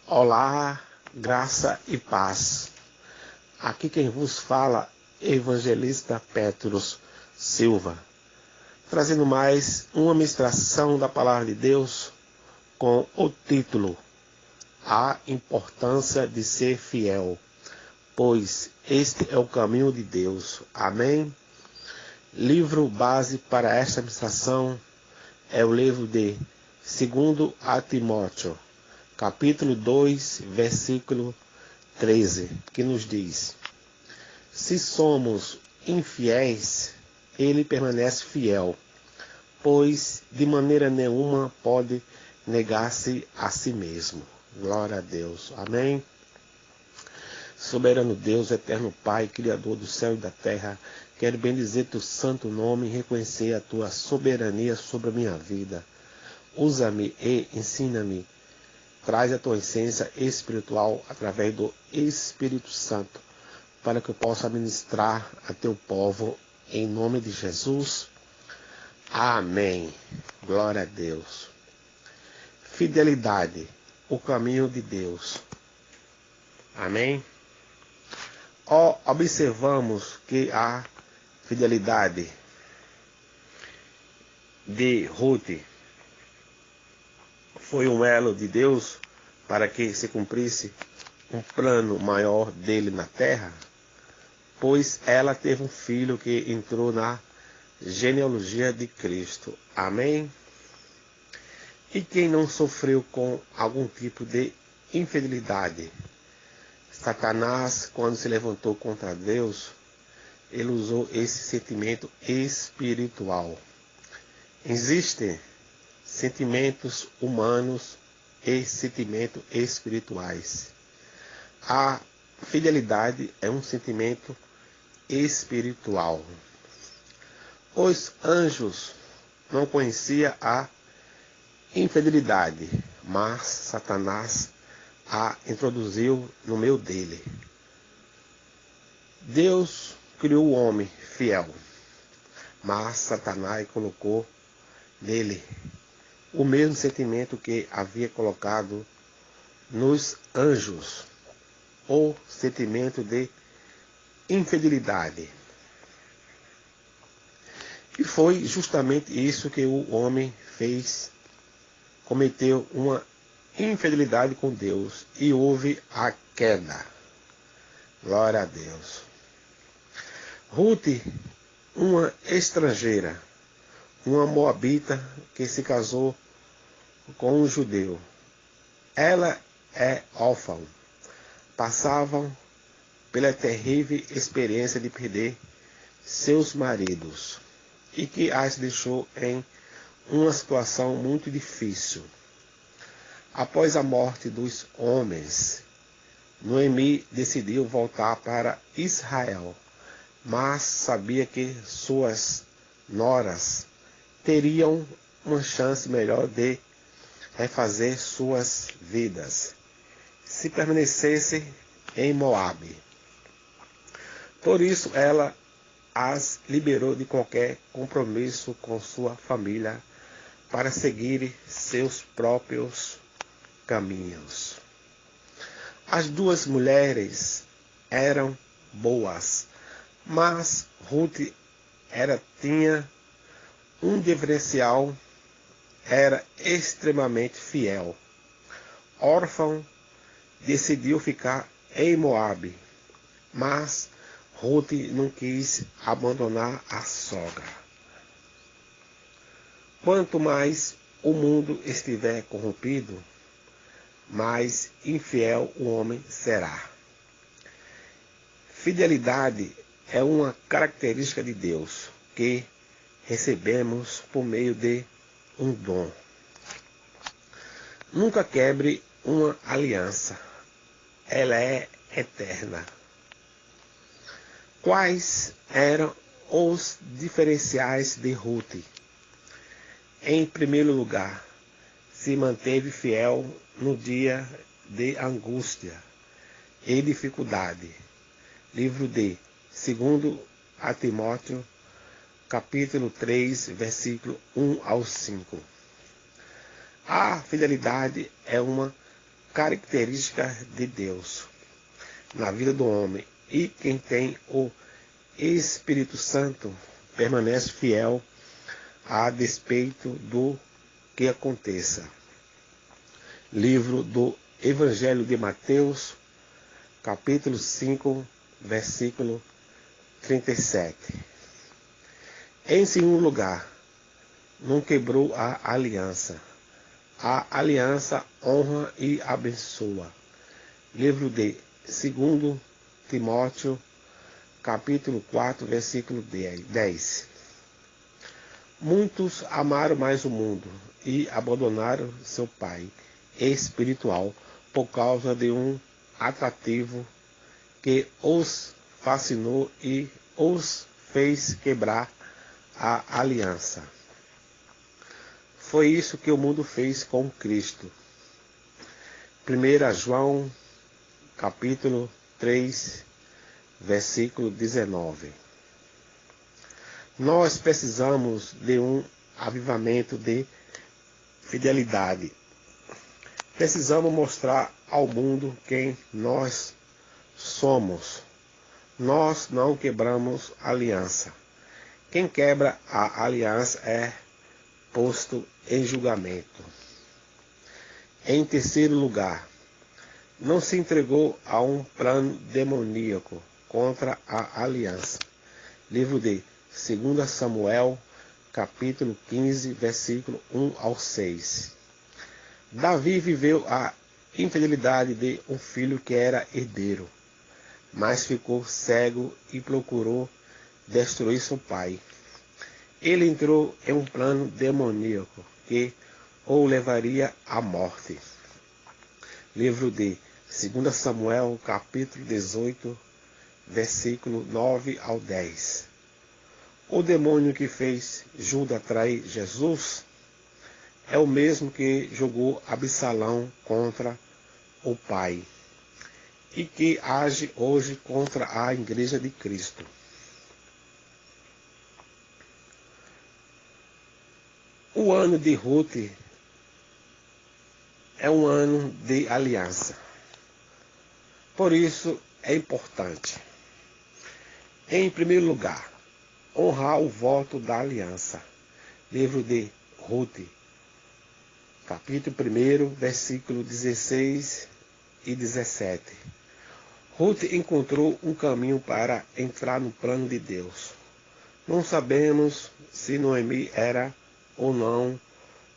Olá, graça e paz. Aqui quem vos fala é Evangelista Pétulos Silva, trazendo mais uma ministração da Palavra de Deus com o título A Importância de Ser Fiel, pois este é o caminho de Deus. Amém? Livro base para esta ministração é o livro de 2 a Timóteo, capítulo 2, versículo 13, que nos diz: se somos infiéis, ele permanece fiel, pois de maneira nenhuma pode negar-se a si mesmo. Glória a Deus. Amém? Soberano Deus, eterno Pai, Criador do céu e da terra, quero bendizer teu santo nome e reconhecer a tua soberania sobre a minha vida. Usa-me e ensina-me. Traz a tua essência espiritual através do Espírito Santo, para que eu possa ministrar a teu povo em nome de Jesus. Amém. Glória a Deus. Fidelidade, o caminho de Deus. Amém. Observamos que a fidelidade de Ruth foi um elo de Deus para que se cumprisse um plano maior dele na terra, pois ela teve um filho que entrou na genealogia de Cristo. Amém? E quem não sofreu com algum tipo de infidelidade? Satanás, quando se levantou contra Deus, ele usou esse sentimento espiritual. Existem sentimentos humanos e sentimentos espirituais. A fidelidade é um sentimento espiritual. Os anjos não conheciam a infidelidade, mas Satanás a introduziu no meio dele. Deus criou o homem fiel, mas Satanás colocou nele o mesmo sentimento que havia colocado nos anjos, o sentimento de infidelidade. E foi justamente isso que o homem fez, cometeu uma infidelidade com Deus e houve a queda. Glória a Deus. Ruth, uma estrangeira, uma moabita que se casou com um judeu. Ela é órfã. Passavam pela terrível experiência de perder seus maridos e que as deixou em uma situação muito difícil. Após a morte dos homens, Noemi decidiu voltar para Israel, mas sabia que suas noras teriam uma chance melhor de refazer suas vidas se permanecesse em Moabe. Por isso ela as liberou de qualquer compromisso com sua família para seguir seus próprios caminhos. As duas mulheres eram boas, mas Ruth tinha um diferencial, era extremamente fiel. Órfã, decidiu ficar em Moabe, mas Ruth não quis abandonar a sogra. Quanto mais o mundo estiver corrompido, mais infiel o homem será. Fidelidade é uma característica de Deus que recebemos por meio de um dom. Nunca quebre uma aliança, ela é eterna. Quais eram os diferenciais de Ruth? Em primeiro lugar, se manteve fiel no dia de angústia e dificuldade. Livro de 2 a Timóteo, capítulo 3, versículo 1 ao 5. A fidelidade é uma característica de Deus na vida do homem, e quem tem o Espírito Santo permanece fiel a despeito do que aconteça. Livro do Evangelho de Mateus, capítulo 5, versículo 37. Em segundo lugar, não quebrou a aliança. A aliança honra e abençoa. Livro de 2 Timóteo, capítulo 4, versículo 10. Muitos amaram mais o mundo e abandonaram seu pai espiritual por causa de um atrativo que os fascinou e os fez quebrar a aliança. Foi isso que o mundo fez com Cristo. 1 João, capítulo 3, versículo 19. Nós precisamos de um avivamento de fidelidade. Precisamos mostrar ao mundo quem nós somos. Nós não quebramos aliança. Quem quebra a aliança é posto em julgamento. Em terceiro lugar, não se entregou a um plano demoníaco contra a aliança. Livro de 2 Samuel, capítulo 15, versículo 1 ao 6. Davi viveu a infidelidade de um filho que era herdeiro, mas ficou cego e procurou destruir seu pai. Ele entrou em um plano demoníaco que o levaria à morte. Livro de 2 Samuel, capítulo 18, versículo 9 ao 10. O demônio que fez Judas trair Jesus é o mesmo que jogou Absalão contra o pai e que age hoje contra a Igreja de Cristo. O ano de Ruth é um ano de aliança. Por isso é importante, em primeiro lugar, honrar o voto da aliança. Livro de Ruth, capítulo 1, versículo 16 e 17. Ruth encontrou um caminho para entrar no plano de Deus. Não sabemos se Noemi era ou não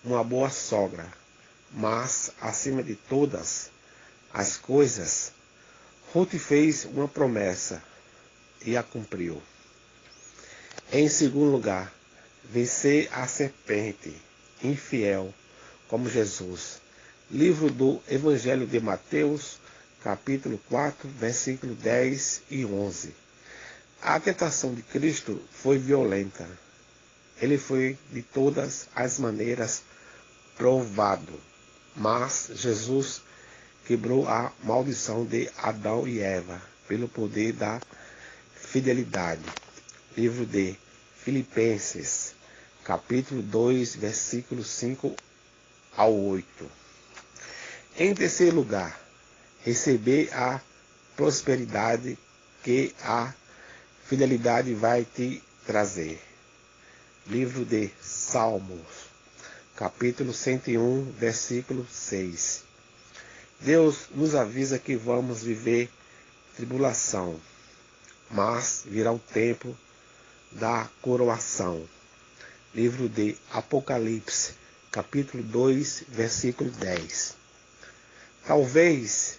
uma boa sogra, mas, acima de todas as coisas, Ruth fez uma promessa e a cumpriu. Em segundo lugar, vencer a serpente, infiel, como Jesus. Livro do Evangelho de Mateus, capítulo 4, versículo 10 e 11. A tentação de Cristo foi violenta. Ele foi de todas as maneiras provado, mas Jesus quebrou a maldição de Adão e Eva pelo poder da fidelidade. Livro de Filipenses, capítulo 2, versículos 5 ao 8. Em terceiro lugar, receber a prosperidade que a fidelidade vai te trazer. Livro de Salmos, capítulo 101, versículo 6. Deus nos avisa que vamos viver tribulação, mas virá o tempo da coroação. Livro de Apocalipse, capítulo 2, versículo 10. Talvez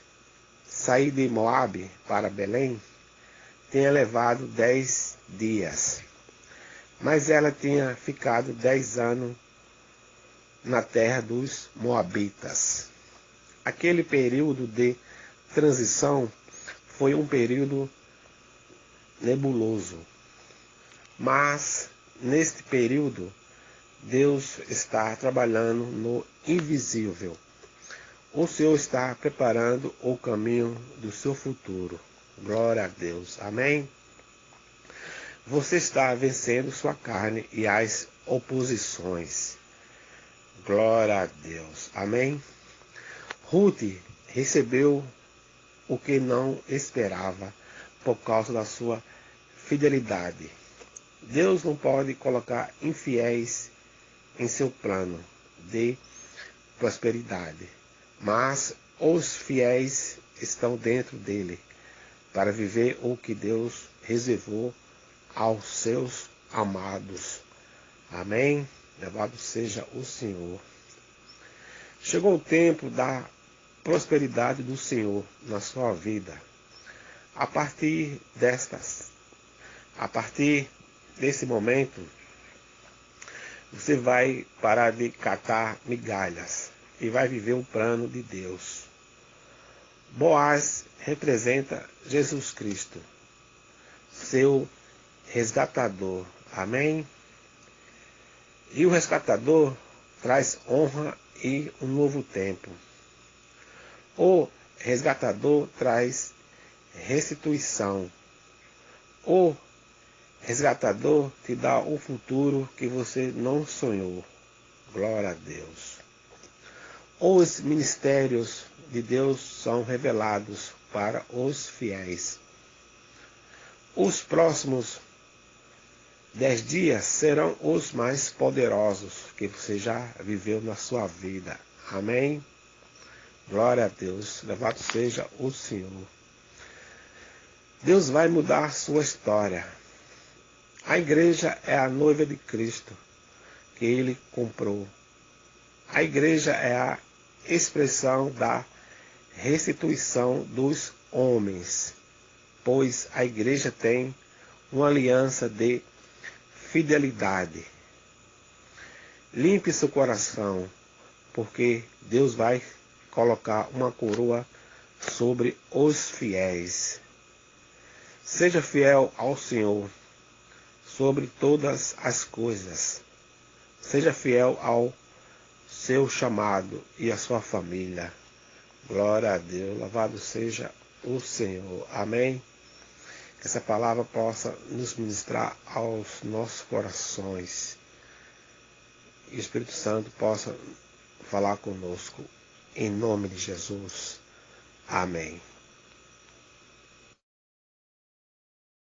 sair de Moabe para Belém tenha levado 10 dias, mas ela tinha ficado 10 anos na terra dos Moabitas. Aquele período de transição foi um período nebuloso, mas neste período Deus está trabalhando no invisível. O Senhor está preparando o caminho do seu futuro. Glória a Deus. Amém? Você está vencendo sua carne e as oposições. Glória a Deus. Amém? Ruth recebeu o que não esperava por causa da sua fidelidade. Deus não pode colocar infiéis em seu plano de prosperidade, mas os fiéis estão dentro dele para viver o que Deus reservou aos seus amados. Amém? Louvado seja o Senhor. Chegou o tempo da prosperidade do Senhor na sua vida. A partir desse momento, você vai parar de catar migalhas e vai viver o plano de Deus. Boaz representa Jesus Cristo, seu resgatador. Amém? E o resgatador traz honra e um novo tempo. O resgatador traz restituição. O resgatador te dá o futuro que você não sonhou. Glória a Deus. Os ministérios de Deus são revelados para os fiéis. Os próximos 10 dias serão os mais poderosos que você já viveu na sua vida. Amém? Glória a Deus. Louvado seja o Senhor. Deus vai mudar a sua história. A igreja é a noiva de Cristo que Ele comprou. A igreja é a expressão da restituição dos homens, pois a igreja tem uma aliança de fidelidade. Limpe seu coração, porque Deus vai colocar uma coroa sobre os fiéis. Seja fiel ao Senhor sobre todas as coisas. Seja fiel ao seu chamado e à sua família. Glória a Deus. Louvado seja o Senhor. Amém? Que essa palavra possa nos ministrar aos nossos corações. E o Espírito Santo possa falar conosco. Em nome de Jesus. Amém.